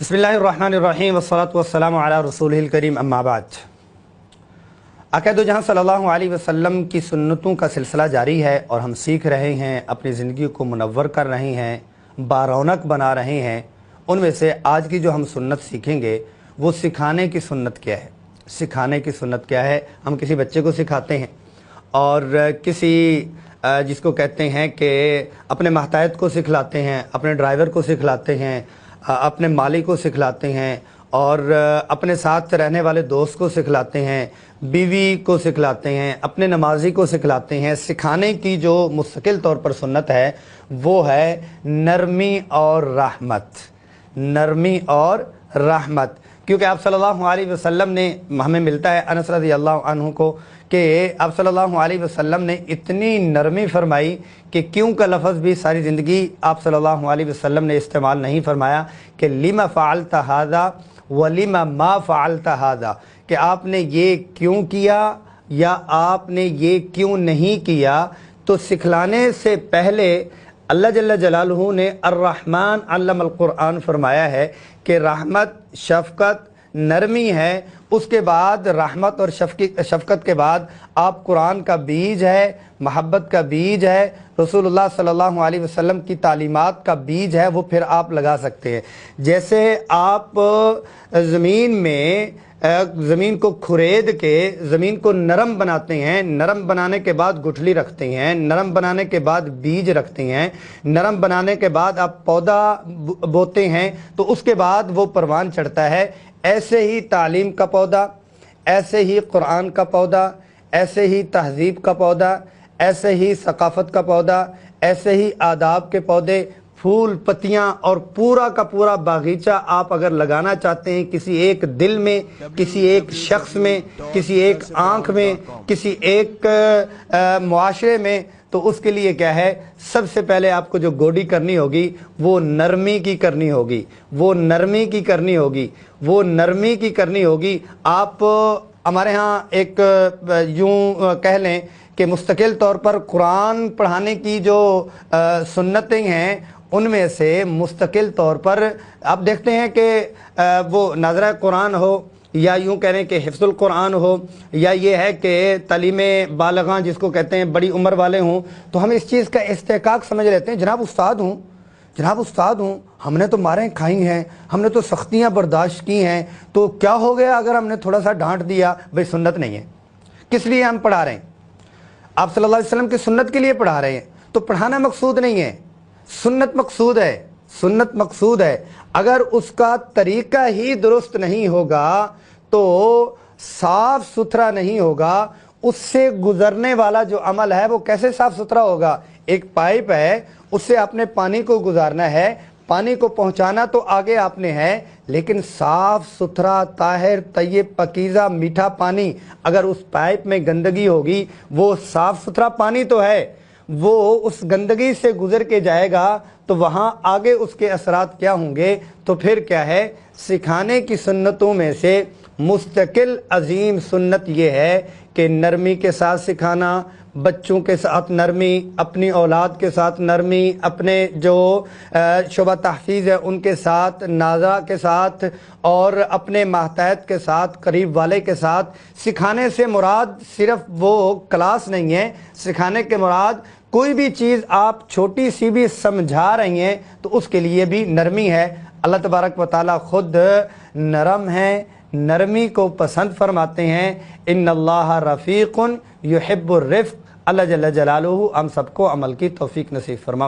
बिस्मिल्लाहिर्रहमानिर्रहीम वस्सलातु वस्सलामु अला रसूलिल करीम अम्मा बाद। अक़ीदतुल-जहां सल्लल्लाहु अलैहि वसल्लम की सुन्नतों का सिलसिला जारी है और हम सीख रहे हैं, अपनी ज़िंदगी को मुनव्वर कर रहे हैं, बारौनक बना रहे हैं। उनमें से आज की जो हम सुन्नत सीखेंगे वो सिखाने की सुन्नत क्या है। सिखाने की सुन्नत क्या है? हम किसी बच्चे को सिखाते हैं और किसी जिसको कहते हैं कि अपने महतायत को सिखलाते हैं, अपने ड्राइवर को सिखलाते हैं, अपने माली को सिखलाते हैं और अपने साथ रहने वाले दोस्त को सिखलाते हैं, बीवी को सिखलाते हैं, अपने नमाजी को सिखलाते हैं। सिखाने की जो मुस्तकिल तौर पर सुन्नत है वो है नरमी और रहमत। नरमी और रहमत, क्योंकि आप सल्लल्लाहु अलैहि वसल्लम ने, हमें मिलता है अनस रज़ियल्लाहु अन्हु को कि आप सल्लल्लाहु अलैहि वसल्लम ने इतनी नरमी फरमाई कि क्यों का लफ्ज़ भी सारी ज़िंदगी आप सल्लल्लाहु अलैहि वसल्लम ने इस्तेमाल नहीं फरमाया कि लिमा फ़अल्ता हाज़ा व लिमा मा फ़अल्ता हाज़ा, कि आपने ये क्यों किया या आपने ये क्यों नहीं किया। तो सिखलाने से पहले अल्लाह जल्ल जलालहू ने अर्रहमान अल्लमल कुरान फरमाया है कि रहमत, शफ़क़त, नरमी है। उसके बाद रहमत और शफ़क़त के बाद आप कुरान का बीज है, मोहब्बत का बीज है, रसूलुल्लाह सल्लल्लाहु अलैहि वसल्लम की तालीमात का बीज है, वो फिर आप लगा सकते हैं। जैसे आप ज़मीन में ज़मीन को खुरेद के ज़मीन को नरम बनाते हैं, नरम बनाने के बाद गुठली रखते हैं, नरम बनाने के बाद बीज रखते हैं, नरम बनाने के बाद आप पौधा बोते हैं तो उसके बाद वो परवान चढ़ता है। ऐसे ही तालीम का पौधा, ऐसे ही कुरान का पौधा, ऐसे ही तहज़ीब का पौधा, ऐसे ही सकाफ़त का पौधा, ऐसे ही आदाब के पौधे, फूल, पत्तियां और पूरा का पूरा बागीचा आप अगर लगाना चाहते हैं किसी एक दिल में, किसी एक शख्स में, किसी एक आँख में, किसी एक मुआशरे में, तो उसके लिए क्या है, सबसे पहले आपको जो गोडी करनी होगी वो नरमी की करनी होगी, वो नरमी की करनी होगी, वो नरमी की करनी होगी। आप हमारे यहाँ एक यूँ कह लें कि मुस्तकिल तौर पर कुरान पढ़ाने की जो सुन्नतें हैं उनमें से मुस्तकिल तौर पर आप देखते हैं कि वो नाज़रा कुरान हो या यूँ कह रहे हैं कि हिफ्ज़ुल कुरान हो या ये है कि तालीमे बालगा जिसको कहते हैं बड़ी उम्र वाले हों, तो हम इस चीज़ का इस्तेकाक समझ लेते हैं। जनाब उस्ताद हूँ, हमने तो मारें खाई हैं, हमने तो सख्तियाँ बर्दाश्त की हैं, तो क्या हो गया अगर हमने थोड़ा सा डांट दिया। भाई सुन्नत नहीं है, किस लिए हम पढ़ा रहे हैं? आप सल्लल्लाहु अलैहि वसल्लम की सुन्नत के लिए पढ़ा रहे हैं, तो पढ़ाना मकसूद नहीं है, सुन्नत मकसूद है, सुन्नत मकसूद है। अगर उसका तरीका ही दुरुस्त नहीं होगा तो साफ सुथरा नहीं होगा, उससे गुजरने वाला जो अमल है वो कैसे साफ सुथरा होगा? एक पाइप है, उससे आपने पानी को गुजारना है, पानी को पहुंचाना तो आगे आपने है, लेकिन साफ सुथरा, ताहिर, तय्यब, पकीज़ा, मीठा पानी, अगर उस पाइप में गंदगी होगी, वो साफ सुथरा पानी तो है, वो उस गंदगी से गुजर के जाएगा तो वहाँ आगे उसके असरात क्या होंगे? तो फिर क्या है, सिखाने की सुन्नतों में से मुस्तकिल अजीम सुन्नत ये है कि नरमी के साथ सिखाना, बच्चों के साथ नरमी, अपनी औलाद के साथ नरमी, अपने जो शुबा तहफ़ीज़ है उनके साथ, नाज़ा के साथ और अपने महतायत के साथ, करीब वाले के साथ। सिखाने से मुराद सिर्फ वो क्लास नहीं है, सिखाने के मुराद कोई भी चीज़ आप छोटी सी भी समझा रही हैं तो उसके लिए भी नरमी है। अल्लाह तबारक व तआला खुद नरम है, नरमी को पसंद फरमाते हैं। इन्नल्लाह रफ़ीक़ुन युहिब्बुर रिफ़्क़। अल्लाह जल्ल जलालुहु हम सबको अमल की तौफ़ीक नसीब फरमा।